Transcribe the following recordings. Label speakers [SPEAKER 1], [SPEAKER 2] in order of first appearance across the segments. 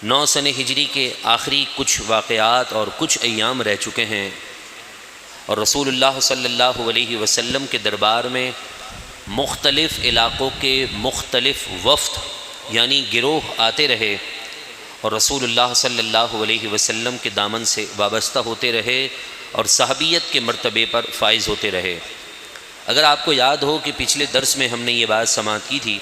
[SPEAKER 1] 9 سن ہجری کے آخری کچھ واقعات اور کچھ ایام رہ چکے ہیں، اور رسول اللہ صلی اللہ علیہ وسلم کے دربار میں مختلف علاقوں کے مختلف وفد یعنی گروہ آتے رہے اور رسول اللہ صلی اللہ علیہ وسلم کے دامن سے وابستہ ہوتے رہے اور صحابیت کے مرتبے پر فائز ہوتے رہے۔ اگر آپ کو یاد ہو کہ پچھلے درس میں ہم نے یہ بات سماعت کی تھی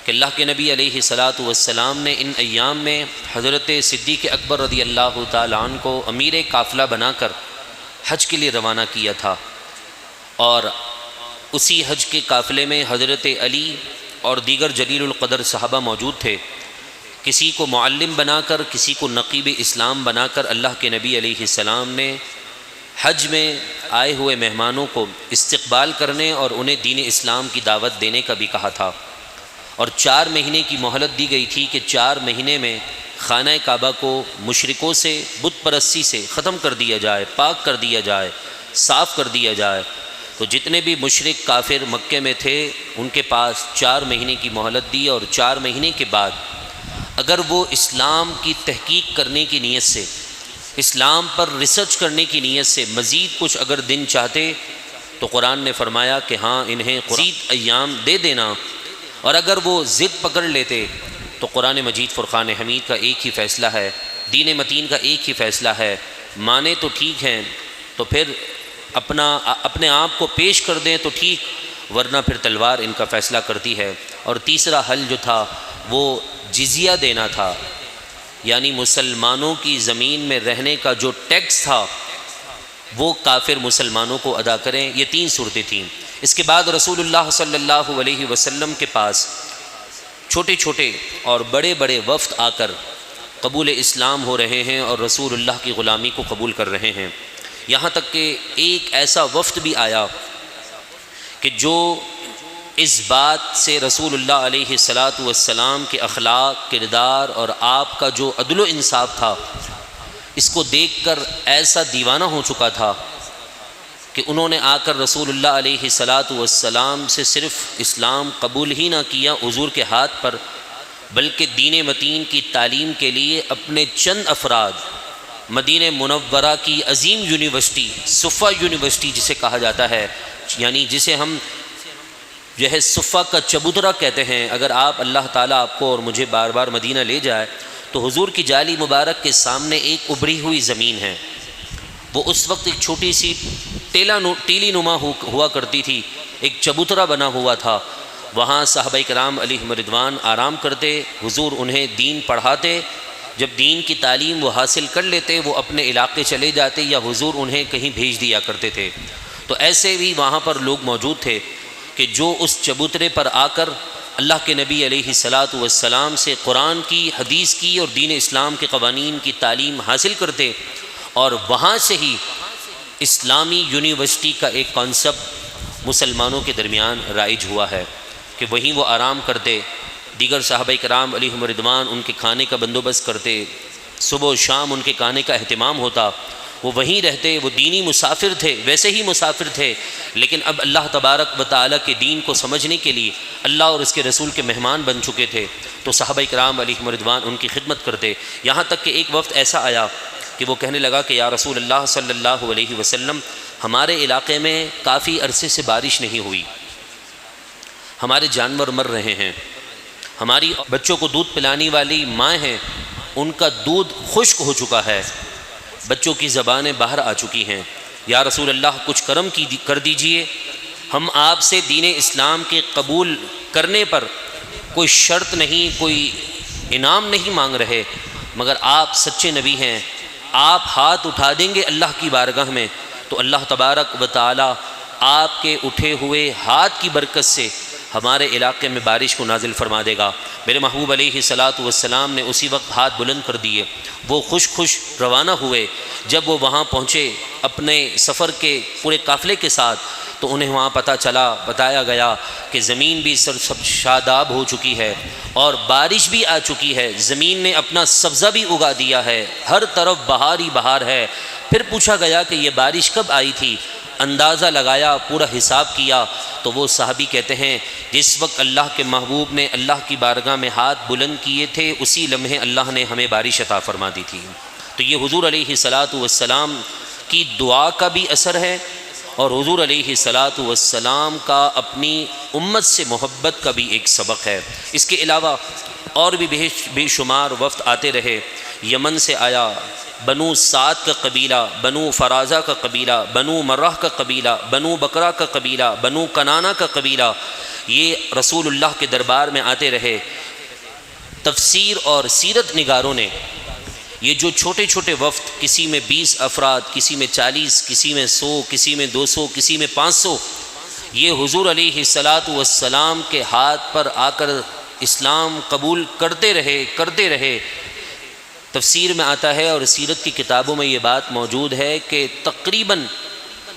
[SPEAKER 1] کہ اللہ کے نبی علیہ الصلاۃ والسلام نے ان ایام میں حضرت صدیق اکبر رضی اللہ تعالیٰ عنہ کو امیر قافلہ بنا کر حج کے لیے روانہ کیا تھا، اور اسی حج کے قافلے میں حضرت علی اور دیگر جلیل القدر صحابہ موجود تھے۔ کسی کو معلم بنا کر، کسی کو نقیب اسلام بنا کر اللہ کے نبی علیہ السلام نے حج میں آئے ہوئے مہمانوں کو استقبال کرنے اور انہیں دین اسلام کی دعوت دینے کا بھی کہا تھا، اور 4 مہینے کی مہلت دی گئی تھی کہ 4 مہینے میں خانہ کعبہ کو مشرکوں سے، بت پرستی سے ختم کر دیا جائے، پاک کر دیا جائے، صاف کر دیا جائے۔ تو جتنے بھی مشرک کافر مکے میں تھے ان کے پاس 4 مہینے کی مہلت دی، اور 4 مہینے کے بعد اگر وہ اسلام کی تحقیق کرنے کی نیت سے، اسلام پر ریسرچ کرنے کی نیت سے مزید کچھ اگر دن چاہتے تو قرآن نے فرمایا کہ ہاں انہیں مزید ایام دے دینا، اور اگر وہ ضد پکڑ لیتے تو قرآن مجید فرقان حمید کا ایک ہی فیصلہ ہے، دین متین کا ایک ہی فیصلہ ہے، مانے تو ٹھیک ہیں تو پھر اپنے آپ کو پیش کر دیں تو ٹھیک، ورنہ پھر تلوار ان کا فیصلہ کرتی ہے۔ اور تیسرا حل جو تھا وہ جزیہ دینا تھا، یعنی مسلمانوں کی زمین میں رہنے کا جو ٹیکس تھا وہ کافر مسلمانوں کو ادا کریں۔ یہ 3 صورتیں تھیں۔ اس کے بعد رسول اللہ صلی اللہ علیہ وسلم کے پاس چھوٹے چھوٹے اور بڑے بڑے وفد آ کر قبول اسلام ہو رہے ہیں اور رسول اللہ کی غلامی کو قبول کر رہے ہیں، یہاں تک کہ ایک ایسا وفد بھی آیا کہ جو اس بات سے رسول اللہ علیہ الصلاۃ والسلام کے اخلاق، کردار اور آپ کا جو عدل و انصاف تھا اس کو دیکھ کر ایسا دیوانہ ہو چکا تھا کہ انہوں نے آ کر رسول اللہ علیہ الصلاۃ والسلام سے صرف اسلام قبول ہی نہ کیا حضور کے ہاتھ پر، بلکہ دین متین کی تعلیم کے لیے اپنے چند افراد مدینہ منورہ کی عظیم یونیورسٹی، صفہ یونیورسٹی جسے کہا جاتا ہے، یعنی جسے ہم جو ہے صفہ کا چبوترا کہتے ہیں، اگر آپ اللہ تعالیٰ آپ کو اور مجھے بار بار مدینہ لے جائے تو حضور کی جالی مبارک کے سامنے ایک ابھری ہوئی زمین ہے، وہ اس وقت ایک چھوٹی سی ٹیلی نما ہوا کرتی تھی، ایک چبوترا بنا ہوا تھا، وہاں صحابہ کرام علیہم رضوان آرام کرتے، حضور انہیں دین پڑھاتے، جب دین کی تعلیم وہ حاصل کر لیتے وہ اپنے علاقے چلے جاتے یا حضور انہیں کہیں بھیج دیا کرتے تھے۔ تو ایسے بھی وہاں پر لوگ موجود تھے کہ جو اس چبوترے پر آ کر اللہ کے نبی علیہ الصلاۃ والسلام سے قرآن کی، حدیث کی اور دین اسلام کے قوانین کی تعلیم حاصل کرتے، اور وہاں سے ہی اسلامی یونیورسٹی کا ایک کانسیپٹ مسلمانوں کے درمیان رائج ہوا ہے کہ وہیں وہ آرام کرتے، دیگر صحابہ کرام علیہم رضوان ان کے کھانے کا بندوبست کرتے، صبح و شام ان کے کھانے کا اہتمام ہوتا، وہ وہیں رہتے، وہ دینی مسافر تھے، ویسے ہی مسافر تھے، لیکن اب اللہ تبارک و تعالیٰ کے دین کو سمجھنے کے لیے اللہ اور اس کے رسول کے مہمان بن چکے تھے، تو صحابہ کرام علیہم رضوان ان کی خدمت کرتے، یہاں تک کہ ایک وقت ایسا آیا کہ وہ کہنے لگا کہ یا رسول اللہ صلی اللہ علیہ وسلم، ہمارے علاقے میں کافی عرصے سے بارش نہیں ہوئی، ہمارے جانور مر رہے ہیں، ہماری بچوں کو دودھ پلانے والی ماں ہیں ان کا دودھ خشک ہو چکا ہے، بچوں کی زبانیں باہر آ چکی ہیں، یا رسول اللہ کچھ کرم کر دیجئے، ہم آپ سے دین اسلام کے قبول کرنے پر کوئی شرط نہیں، کوئی انعام نہیں مانگ رہے، مگر آپ سچے نبی ہیں، آپ ہاتھ اٹھا دیں گے اللہ کی بارگاہ میں تو اللہ تبارک و تعالی آپ کے اٹھے ہوئے ہاتھ کی برکت سے ہمارے علاقے میں بارش کو نازل فرما دے گا۔ میرے محبوب علیہ الصلاۃ والسلام نے اسی وقت ہاتھ بلند کر دیے، وہ خوش روانہ ہوئے، جب وہ وہاں پہنچے اپنے سفر کے پورے قافلے کے ساتھ تو انہیں وہاں بتایا گیا کہ زمین بھی سب شاداب ہو چکی ہے اور بارش بھی آ چکی ہے، زمین نے اپنا سبزہ بھی اگا دیا ہے، ہر طرف بہار ہی بہار ہے۔ پھر پوچھا گیا کہ یہ بارش کب آئی تھی؟ اندازہ لگایا، پورا حساب کیا، تو وہ صحابی کہتے ہیں جس وقت اللہ کے محبوب نے اللہ کی بارگاہ میں ہاتھ بلند کیے تھے اسی لمحے اللہ نے ہمیں بارش عطا فرما دی تھی۔ تو یہ حضور علیہ الصلاۃ والسلام کی دعا کا بھی اثر ہے، اور حضور علیہ الصلاۃ والسلام کا اپنی امت سے محبت کا بھی ایک سبق ہے۔ اس کے علاوہ اور بھی بے شمار وفد آتے رہے۔ یمن سے آیا بنو سعد کا قبیلہ، بنو فرازہ کا قبیلہ، بنو مرہ کا قبیلہ، بنو بکرا کا قبیلہ، بنو کنانہ کا قبیلہ، یہ رسول اللہ کے دربار میں آتے رہے۔ تفسیر اور سیرت نگاروں نے یہ جو چھوٹے چھوٹے وفد، کسی میں 20 افراد، کسی میں 40، کسی میں 100، کسی میں 200، کسی میں 500، یہ حضور علیہ الصلاۃ والسلام کے ہاتھ پر آ کر اسلام قبول کرتے رہے۔ تفسیر میں آتا ہے اور سیرت کی کتابوں میں یہ بات موجود ہے کہ تقریباً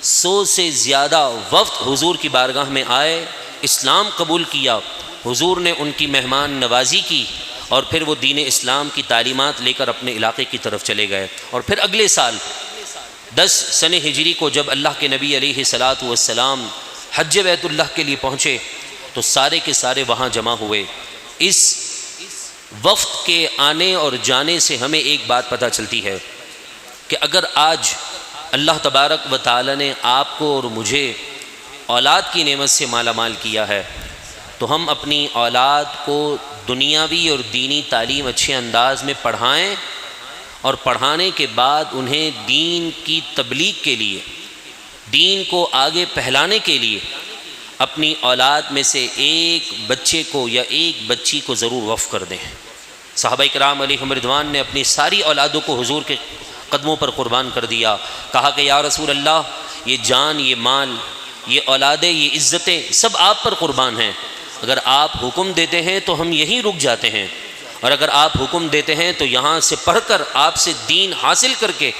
[SPEAKER 1] 100 سے زیادہ وفد حضور کی بارگاہ میں آئے، اسلام قبول کیا، حضور نے ان کی مہمان نوازی کی، اور پھر وہ دین اسلام کی تعلیمات لے کر اپنے علاقے کی طرف چلے گئے۔ اور پھر اگلے سال 10 سن ہجری کو جب اللہ کے نبی علیہ الصلاۃ والسلام حج بیت اللہ کے لیے پہنچے تو سارے کے سارے وہاں جمع ہوئے۔ اس وفد کے آنے اور جانے سے ہمیں ایک بات پتہ چلتی ہے کہ اگر آج اللہ تبارک و تعالی نے آپ کو اور مجھے اولاد کی نعمت سے مالا مال کیا ہے تو ہم اپنی اولاد کو دنیاوی اور دینی تعلیم اچھے انداز میں پڑھائیں، اور پڑھانے کے بعد انہیں دین کی تبلیغ کے لیے، دین کو آگے پھیلانے کے لیے اپنی اولاد میں سے ایک بچے کو یا ایک بچی کو ضرور وقف کر دیں۔ صحابہ کرام علیہم رضوان نے اپنی ساری اولادوں کو حضور کے قدموں پر قربان کر دیا، کہا کہ یا رسول اللہ، یہ جان، یہ مال، یہ اولادیں، یہ عزتیں سب آپ پر قربان ہیں۔ اگر آپ حکم دیتے ہیں تو ہم یہیں رک جاتے ہیں، اور اگر آپ حکم دیتے ہیں تو یہاں سے پڑھ کر آپ سے دین حاصل کر کے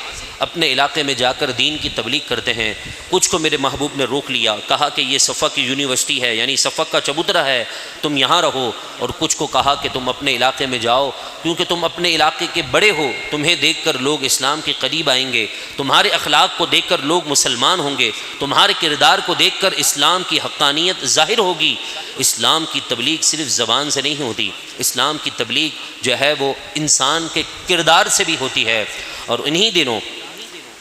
[SPEAKER 1] اپنے علاقے میں جا کر دین کی تبلیغ کرتے ہیں۔ کچھ کو میرے محبوب نے روک لیا، کہا کہ یہ صفا کی یونیورسٹی ہے، یعنی صفق کا چبوترا ہے، تم یہاں رہو، اور کچھ کو کہا کہ تم اپنے علاقے میں جاؤ، کیونکہ تم اپنے علاقے کے بڑے ہو، تمہیں دیکھ کر لوگ اسلام کے قریب آئیں گے، تمہارے اخلاق کو دیکھ کر لوگ مسلمان ہوں گے، تمہارے کردار کو دیکھ کر اسلام کی حقانیت ظاہر ہوگی۔ اسلام کی تبلیغ صرف زبان سے نہیں ہوتی، اسلام کی تبلیغ جو ہے وہ انسان کے کردار سے بھی ہوتی ہے۔ اور انہی دنوں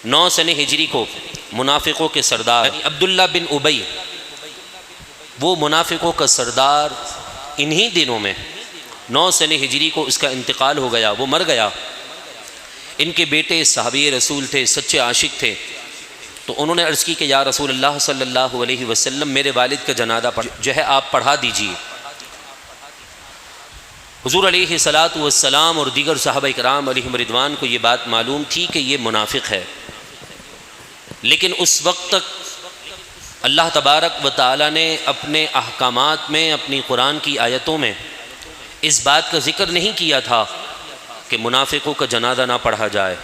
[SPEAKER 1] 9 سن ہجری کو منافقوں کے سردار عبداللہ بن ابی، وہ منافقوں کا سردار، انہی دنوں میں 9 سن ہجری کو اس کا انتقال ہو گیا، وہ مر گیا۔ ان کے بیٹے صحابی رسول تھے، سچے عاشق تھے، تو انہوں نے عرض کی کہ یا رسول اللہ صلی اللہ علیہ وسلم، میرے والد کا جنازہ جو ہے آپ پڑھا دیجیے۔ حضور علیہ الصلاۃ والسلام اور دیگر صحابہ کرام علیہم رضوان کو یہ بات معلوم تھی کہ یہ منافق ہے، لیکن اس وقت تک اللہ تبارک و تعالی نے اپنے احکامات میں، اپنی قرآن کی آیتوں میں اس بات کا ذکر نہیں کیا تھا کہ منافقوں کا جنازہ نہ پڑھا جائے۔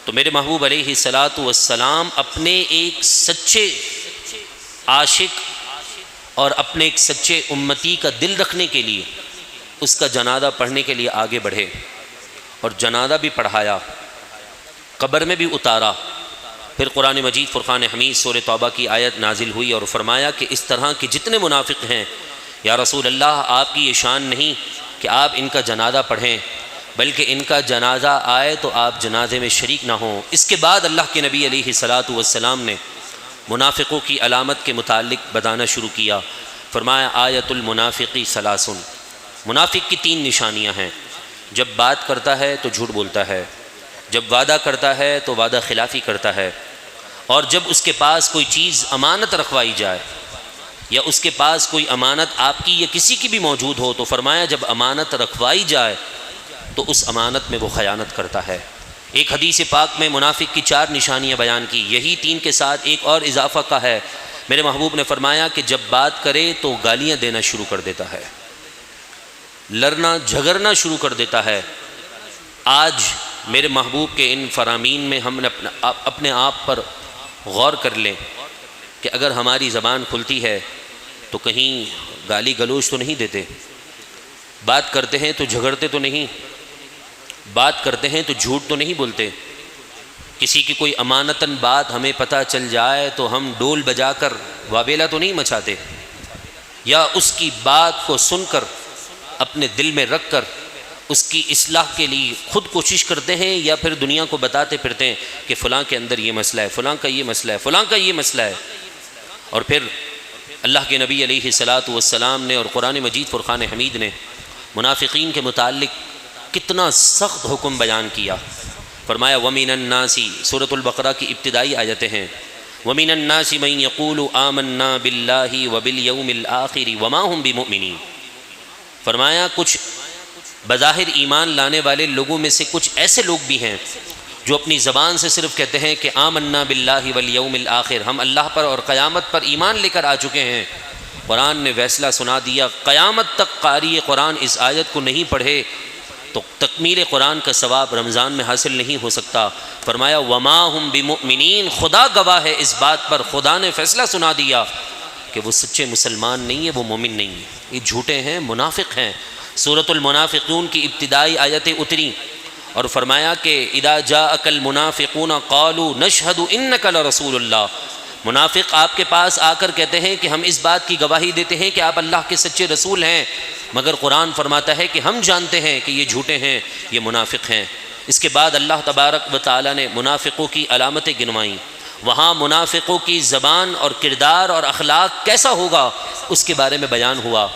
[SPEAKER 1] تو میرے محبوب علیہ الصلاۃ والسلام اپنے ایک سچے عاشق اور اپنے ایک سچے امتی کا دل رکھنے کے لیے اس کا جنازہ پڑھنے کے لیے آگے بڑھے، اور جنازہ بھی پڑھایا، قبر میں بھی اتارا۔ پھر قرآن مجید فرقان حمید سورہ توبہ کی آیت نازل ہوئی اور فرمایا کہ اس طرح کے جتنے منافق ہیں یا رسول اللہ، آپ کی یہ شان نہیں کہ آپ ان کا جنازہ پڑھیں، بلکہ ان کا جنازہ آئے تو آپ جنازے میں شریک نہ ہوں۔ اس کے بعد اللہ کے نبی علیہ الصلاۃ والسلام نے منافقوں کی علامت کے متعلق بتانا شروع کیا۔ فرمایا آیت المنافقی ثلاث، منافق کی 3 نشانیاں ہیں۔ جب بات کرتا ہے تو جھوٹ بولتا ہے، جب وعدہ کرتا ہے تو وعدہ خلافی کرتا ہے، اور جب اس کے پاس کوئی چیز امانت رکھوائی جائے یا اس کے پاس کوئی امانت آپ کی یا کسی کی بھی موجود ہو تو فرمایا جب امانت رکھوائی جائے تو اس امانت میں وہ خیانت کرتا ہے۔ ایک حدیث پاک میں منافق کی 4 نشانیاں بیان کی، یہی 3 کے ساتھ ایک اور اضافہ کا ہے۔ میرے محبوب نے فرمایا کہ جب بات کرے تو گالیاں دینا شروع کر دیتا ہے، لڑنا جھگڑنا شروع کر دیتا ہے۔ آج میرے محبوب کے ان فرامین میں ہم نے اپنے آپ پر غور کر لیں کہ اگر ہماری زبان کھلتی ہے تو کہیں گالی گلوچ تو نہیں دیتے، بات کرتے ہیں تو جھگڑتے تو نہیں، بات کرتے ہیں تو جھوٹ تو نہیں بولتے، کسی کی کوئی امانتاً بات ہمیں پتہ چل جائے تو ہم ڈول بجا کر وابیلہ تو نہیں مچاتے، یا اس کی بات کو سن کر اپنے دل میں رکھ کر اس کی اصلاح کے لیے خود کوشش کرتے ہیں، یا پھر دنیا کو بتاتے پھرتے ہیں کہ فلاں کے اندر یہ مسئلہ ہے، فلاں کا یہ مسئلہ ہے، فلاں کا یہ مسئلہ ہے۔ اور پھر اللہ کے نبی علیہ الصلاۃ والسلام نے اور قرآن مجید فرقان حمید نے منافقین کے متعلق کتنا سخت حکم بیان کیا۔ فرمایا وَمِنَ النَّاسِ، سورۃ البقرہ کی ابتدائی آیتیں ہیں، وَمِنَ النَّاسِ مَن يَقُولُ آمَنَّا بِاللَّهِ وَبِالْيَوْمِ الْآخِرِ وَمَا هُمْ بِمُؤْمِنِينَ۔ فرمایا کچھ بظاہر ایمان لانے والے لوگوں میں سے کچھ ایسے لوگ بھی ہیں جو اپنی زبان سے صرف کہتے ہیں کہ آمنا باللہ والیوم الآخر، ہم اللہ پر اور قیامت پر ایمان لے کر آ چکے ہیں۔ قرآن نے فیصلہ سنا دیا، قیامت تک قاری قرآن اس آیت کو نہیں پڑھے تو تکمیل قرآن کا ثواب رمضان میں حاصل نہیں ہو سکتا۔ فرمایا وما ہم بمؤمنین، خدا گواہ ہے اس بات پر، خدا نے فیصلہ سنا دیا کہ وہ سچے مسلمان نہیں ہے، وہ مومن نہیں ہے، یہ جھوٹے ہیں، منافق ہیں۔ سورۃ المنافقون کی ابتدائی آیتیں اتری اور فرمایا کہ اذا جاءک المنافقون قالوا نشہد انک لرسول اللہ، منافق آپ کے پاس آ کر کہتے ہیں کہ ہم اس بات کی گواہی دیتے ہیں کہ آپ اللہ کے سچے رسول ہیں، مگر قرآن فرماتا ہے کہ ہم جانتے ہیں کہ یہ جھوٹے ہیں، یہ منافق ہیں۔ اس کے بعد اللہ تبارک و تعالی نے منافقوں کی علامتیں گنوائیں، وہاں منافقوں کی زبان اور کردار اور اخلاق کیسا ہوگا اس کے بارے میں بیان ہوا۔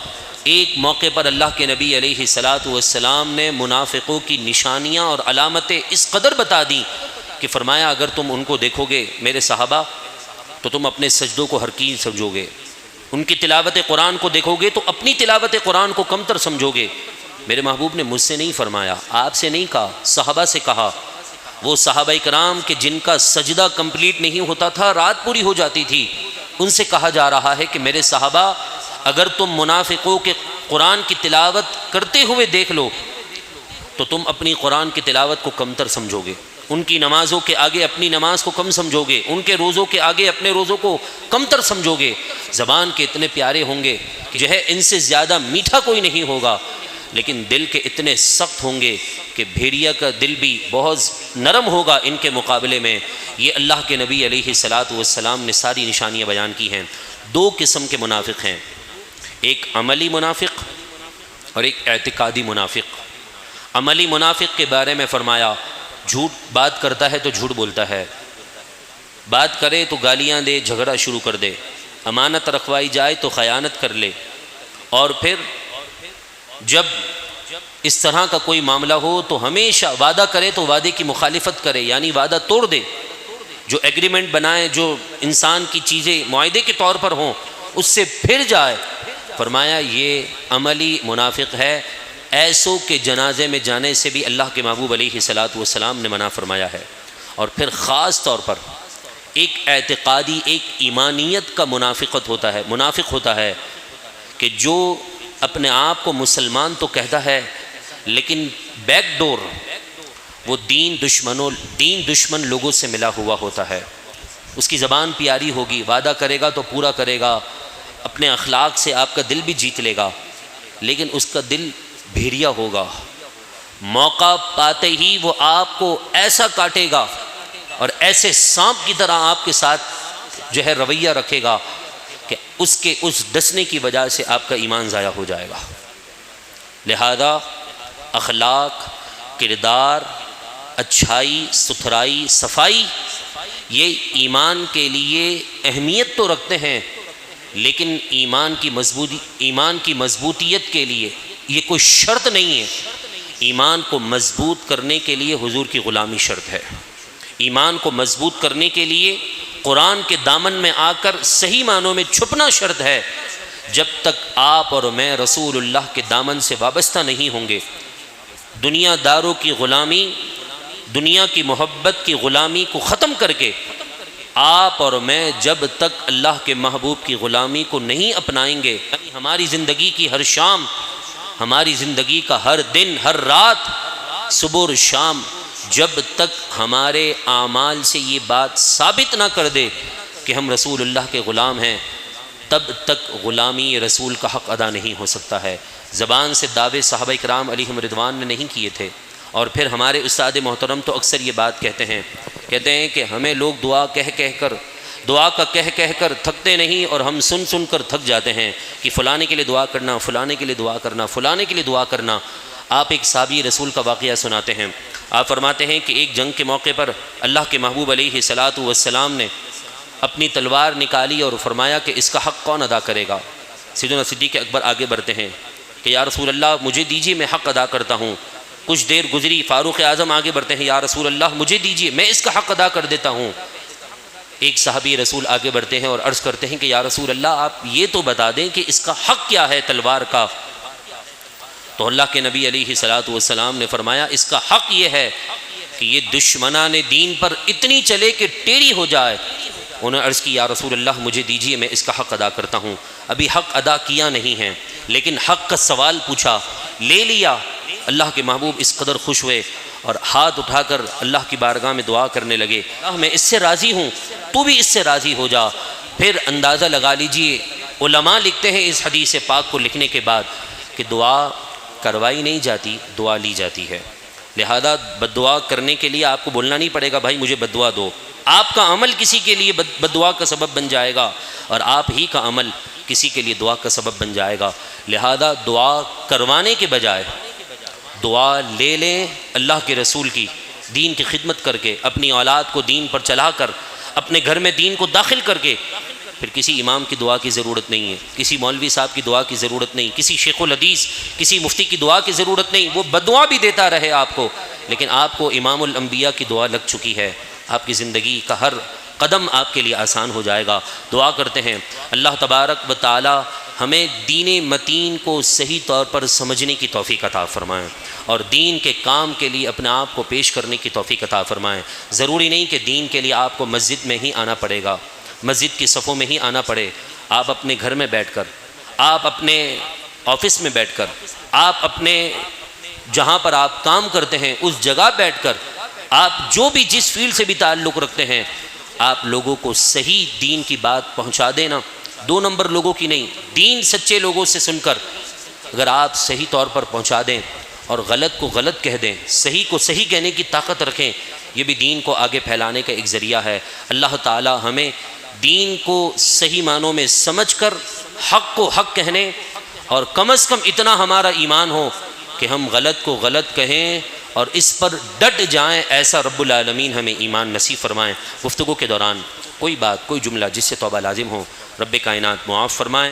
[SPEAKER 1] ایک موقع پر اللہ کے نبی علیہ الصلاۃ والسلام نے منافقوں کی نشانیاں اور علامتیں اس قدر بتا دیں کہ فرمایا اگر تم ان کو دیکھو گے میرے صحابہ تو تم اپنے سجدوں کو حقیر سمجھو گے، ان کی تلاوت قرآن کو دیکھو گے تو اپنی تلاوت قرآن کو کمتر سمجھو گے۔ میرے محبوب نے مجھ سے نہیں فرمایا، آپ سے نہیں کہا، صحابہ سے کہا۔ وہ صحابہ کرام کہ جن کا سجدہ کمپلیٹ نہیں ہوتا تھا، رات پوری ہو جاتی تھی، ان سے کہا جا رہا ہے کہ میرے صحابہ اگر تم منافقوں کے قرآن کی تلاوت کرتے ہوئے دیکھ لو تو تم اپنی قرآن کی تلاوت کو کمتر سمجھو گے، ان کی نمازوں کے آگے اپنی نماز کو کم سمجھو گے، ان کے روزوں کے آگے اپنے روزوں کو کمتر سمجھو گے۔ زبان کے اتنے پیارے ہوں گے کہ جو ہے ان سے زیادہ میٹھا کوئی نہیں ہوگا، لیکن دل کے اتنے سخت ہوں گے کہ بھیڑیا کا دل بھی بہت نرم ہوگا ان کے مقابلے میں۔ یہ اللہ کے نبی علیہ الصلاۃ والسلام نے ساری نشانیاں بیان کی ہیں۔ دو قسم کے منافق ہیں، ایک عملی منافق اور ایک اعتقادی منافق۔ عملی منافق کے بارے میں فرمایا جھوٹ بات کرتا ہے تو جھوٹ بولتا ہے، بات کرے تو گالیاں دے، جھگڑا شروع کر دے، امانت رکھوائی جائے تو خیانت کر لے، اور پھر جب اس طرح کا کوئی معاملہ ہو تو ہمیشہ وعدہ کرے تو وعدے کی مخالفت کرے، یعنی وعدہ توڑ دے، جو ایگریمنٹ بنائے، جو انسان کی چیزیں معاہدے کے طور پر ہوں اس سے پھر جائے۔ فرمایا یہ عملی منافق ہے، ایسوں کے جنازے میں جانے سے بھی اللہ کے محبوب علیہ الصلاۃ والسلام نے منع فرمایا ہے۔ اور پھر خاص طور پر ایک اعتقادی، ایک ایمانیت کا منافق ہوتا ہے کہ جو اپنے آپ کو مسلمان تو کہتا ہے لیکن بیک ڈور وہ دین دشمن لوگوں سے ملا ہوا ہوتا ہے۔ اس کی زبان پیاری ہوگی، وعدہ کرے گا تو پورا کرے گا، اپنے اخلاق سے آپ کا دل بھی جیت لے گا، لیکن اس کا دل بھیڑیا ہوگا، موقع پاتے ہی وہ آپ کو ایسا کاٹے گا اور ایسے سانپ کی طرح آپ کے ساتھ جو ہے رویہ رکھے گا کہ اس ڈسنے کی وجہ سے آپ کا ایمان ضائع ہو جائے گا۔ لہذا اخلاق، کردار، اچھائی، ستھرائی، صفائی یہ ایمان کے لیے اہمیت تو رکھتے ہیں، لیکن ایمان کی مضبوطیت کے لیے یہ کوئی شرط نہیں ہے۔ ایمان کو مضبوط کرنے کے لیے حضور کی غلامی شرط ہے، ایمان کو مضبوط کرنے کے لیے قرآن کے دامن میں آ کر صحیح معنوں میں چھپنا شرط ہے۔ جب تک آپ اور میں رسول اللہ کے دامن سے وابستہ نہیں ہوں گے، دنیا داروں کی غلامی، دنیا کی محبت کی غلامی کو ختم کر کے آپ اور میں جب تک اللہ کے محبوب کی غلامی کو نہیں اپنائیں گے، یعنی ہماری زندگی کی ہر شام، ہماری زندگی کا ہر دن، ہر رات، صبح اور شام، جب تک ہمارے اعمال سے یہ بات ثابت نہ کر دے کہ ہم رسول اللہ کے غلام ہیں، تب تک غلامی رسول کا حق ادا نہیں ہو سکتا ہے۔ زبان سے دعوے صحابہ کرام علیہم رضوان نے نہیں کیے تھے، اور پھر ہمارے استاد محترم تو اکثر یہ بات کہتے ہیں کہتے ہیں کہ ہمیں لوگ دعا کا کہہ کر تھکتے نہیں، اور ہم سن کر تھک جاتے ہیں کہ فلانے کے لیے دعا کرنا، فلانے کے لیے دعا کرنا، فلانے کے لیے دعا کرنا۔ آپ ایک صحابی رسول کا واقعہ سناتے ہیں۔ آپ فرماتے ہیں کہ ایک جنگ کے موقع پر اللہ کے محبوب علیہ الصلاۃ والسلام نے اپنی تلوار نکالی اور فرمایا کہ اس کا حق کون ادا کرے گا؟ سیدنا صدیق اکبر آگے بڑھتے ہیں کہ یا رسول اللہ مجھے دیجیے، میں حق ادا کرتا ہوں۔ کچھ دیر گزری، فاروق اعظم آگے بڑھتے ہیں، یا رسول اللہ مجھے دیجیے، میں اس کا حق ادا کر دیتا ہوں۔ ایک صحابی رسول آگے بڑھتے ہیں اور عرض کرتے ہیں کہ یا رسول اللہ آپ یہ تو بتا دیں کہ اس کا حق کیا ہے تلوار کا۔ تو اللہ کے نبی علیہ الصلاۃ والسلام نے فرمایا اس کا حق یہ ہے کہ یہ دشمنان دین پر اتنی چلے کہ ٹیڑھی ہو جائے۔ انہوں نے عرض کی یا رسول اللہ مجھے دیجیے، میں اس کا حق ادا کرتا ہوں۔ ابھی حق ادا کیا نہیں ہے، لیکن حق کا سوال پوچھا، لے لیا۔ اللہ کے محبوب اس قدر خوش ہوئے اور ہاتھ اٹھا کر اللہ کی بارگاہ میں دعا کرنے لگے، اللہ میں اس سے راضی ہوں، تو بھی اس سے راضی ہو جا۔ پھر اندازہ لگا لیجئے، علماء لکھتے ہیں اس حدیث پاک کو لکھنے کے بعد کہ دعا کروائی نہیں جاتی، دعا لی جاتی ہے۔ لہذا بد دعا کرنے کے لیے آپ کو بولنا نہیں پڑے گا بھائی مجھے بد دعا دو، آپ کا عمل کسی کے لیے بد دعا کا سبب بن جائے گا، اور آپ ہی کا عمل کسی کے لیے دعا کا سبب بن جائے گا۔ لہذا دعا کروانے کے بجائے دعا لے لیں اللہ کے رسول کی، دین کی خدمت کر کے، اپنی اولاد کو دین پر چلا کر، اپنے گھر میں دین کو داخل کر کے۔ پھر کسی امام کی دعا کی ضرورت نہیں ہے، کسی مولوی صاحب کی دعا کی ضرورت نہیں، کسی شیخ الحدیث، کسی مفتی کی دعا کی ضرورت نہیں۔ وہ بددعا بھی دیتا رہے آپ کو، لیکن آپ کو امام الانبیاء کی دعا لگ چکی ہے، آپ کی زندگی کا ہر قدم آپ کے لیے آسان ہو جائے گا۔ دعا کرتے ہیں اللہ تبارک و تعالی ہمیں دین متین کو صحیح طور پر سمجھنے کی توفیق عطا فرمائیں، اور دین کے کام کے لیے اپنے آپ کو پیش کرنے کی توفیق عطا فرمائیں۔ ضروری نہیں کہ دین کے لیے آپ کو مسجد میں ہی آنا پڑے گا، مسجد کی صفوں میں ہی آنا پڑے۔ آپ اپنے گھر میں بیٹھ کر، آپ اپنے آفس میں بیٹھ کر، آپ اپنے جہاں پر آپ کام کرتے ہیں اس جگہ بیٹھ کر، آپ جو بھی جس فیلڈ سے بھی تعلق رکھتے ہیں، آپ لوگوں کو صحیح دین کی بات پہنچا دینا، 2 نمبر لوگوں کی نہیں، دین سچے لوگوں سے سن کر اگر آپ صحیح طور پر پہنچا دیں اور غلط کو غلط کہہ دیں، صحیح کو صحیح کہنے کی طاقت رکھیں، یہ بھی دین کو آگے پھیلانے کا ایک ذریعہ ہے۔ اللہ تعالی ہمیں دین کو صحیح معنوں میں سمجھ کر حق کو حق کہنے، اور کم از کم اتنا ہمارا ایمان ہو کہ ہم غلط کو غلط کہیں اور اس پر ڈٹ جائیں، ایسا رب العالمین ہمیں ایمان نصیب فرمائیں۔ گفتگو کے دوران کوئی بات، کوئی جملہ جس سے توبہ لازم ہو، رب کائنات معاف فرمائیں۔